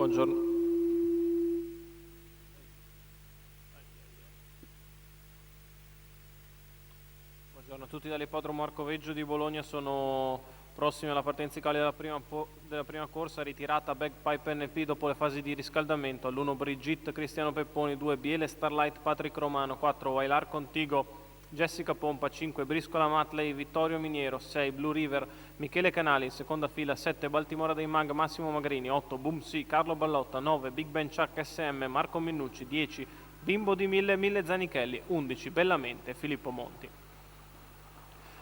Buongiorno. Buongiorno a tutti dall'ippodromo Arcoveggio di Bologna. Sono prossimi alla partenza in Italia della prima corsa, ritirata Bagpipe NP dopo le fasi di riscaldamento. All'1 Brigitte Cristiano Pepponi, 2 Biele Starlight Patrick Romano, 4 Wailar Contigo Jessica Pompa, 5 Briscola Matley Vittorio Miniero, 6 Blue River Michele Canali, in seconda fila 7 Baltimora dei Mag Massimo Magrini, 8 Boom C Carlo Ballotta, 9 Big Ben Chuck SM Marco Minnucci, 10 Bimbo di 1000 Zanichelli, 11 Bellamente Filippo Monti.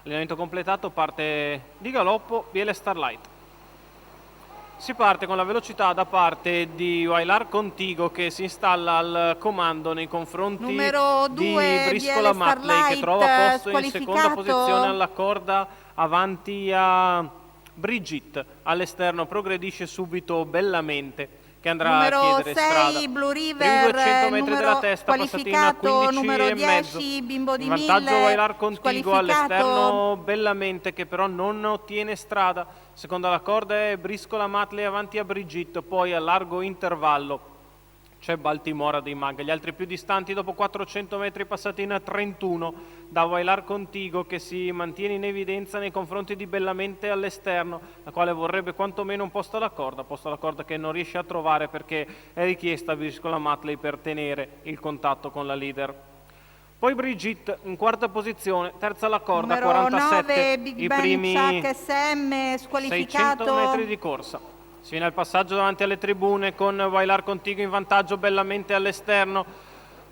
Allenamento completato, parte di galoppo Biele Starlight. Si parte con la velocità da parte di Wailar Contigo, che si installa al comando nei confronti di Briscola Matley, che trova posto in seconda posizione alla corda avanti a Brigitte. All'esterno progredisce subito Bellamente, che andrà a chiedere strada. Blue River, primi 200 metri della testa passati in 15 numero e 10 mezzo. Bimbo di In vantaggio 1000, Wailar Contigo, all'esterno Bellamente, che però non ottiene strada. Seconda la corda è Briscola Matley avanti a Brigitte, poi a largo intervallo c'è Baltimora dei Mag. Gli altri più distanti dopo 400 metri passati in 31 da Wailar Contigo, che si mantiene in evidenza nei confronti di Bellamente all'esterno, la quale vorrebbe quantomeno un posto alla corda che non riesce a trovare perché è richiesta a Briscola Matley per tenere il contatto con la leader. Poi Brigitte in quarta posizione, terza alla corda, numero 47, 9 Big i Ben primi Chuck SM squalificato. 600 metri di corsa. Si viene al passaggio davanti alle tribune con Wailar Contigo in vantaggio, Bellamente all'esterno.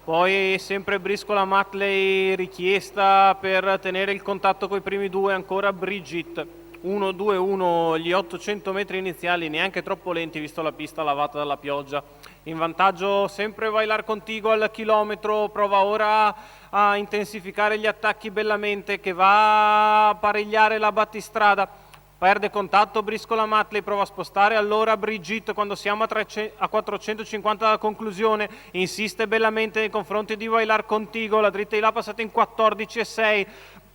Poi sempre Briscola Matley richiesta per tenere il contatto con i primi due, ancora Brigitte. 1-2-1 gli 800 metri iniziali, neanche troppo lenti visto la pista lavata dalla pioggia. In vantaggio sempre Wailar Contigo al chilometro, prova ora a intensificare gli attacchi Bellamente, che va a parigliare la battistrada. Perde contatto Briscola Matley, prova a spostare allora Brigitte quando siamo a 450 dalla conclusione. Insiste Bellamente nei confronti di Wailar Contigo, la dritta di là passata in 14,6.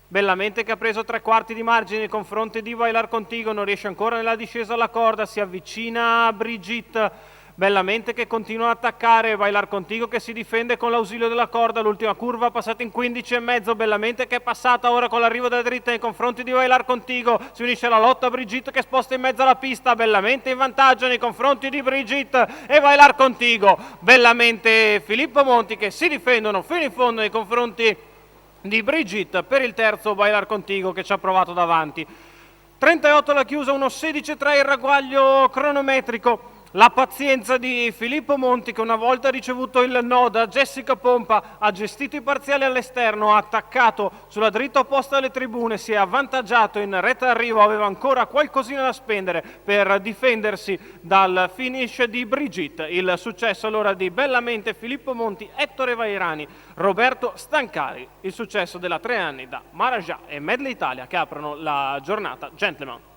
Bellamente, che ha preso 3/4 di margine nei confronti di Wailar Contigo, non riesce ancora nella discesa alla corda, si avvicina a Brigitte. Bellamente che continua ad attaccare, Wailar Contigo che si difende con l'ausilio della corda, l'ultima curva passata in 15,5, Bellamente che è passata ora con l'arrivo della dritta nei confronti di Wailar Contigo, si unisce alla lotta Brigitte che sposta in mezzo alla pista, Bellamente in vantaggio nei confronti di Brigitte e Wailar Contigo. Bellamente e Filippo Monti che si difendono fino in fondo nei confronti di Brigitte per il terzo Wailar Contigo, che ci ha provato davanti. 38 la chiusa, 1:16,3 il ragguaglio cronometrico. La pazienza di Filippo Monti, che una volta ricevuto il no da Jessica Pompa ha gestito i parziali all'esterno, ha attaccato sulla dritta opposta alle tribune, si è avvantaggiato in retta d'arrivo, aveva ancora qualcosina da spendere per difendersi dal finish di Brigitte. Il successo allora di Bellamente, Filippo Monti, Ettore Vairani, Roberto Stancari. Il successo della 3 anni da Marajà e Medley Italia, che aprono la giornata gentleman.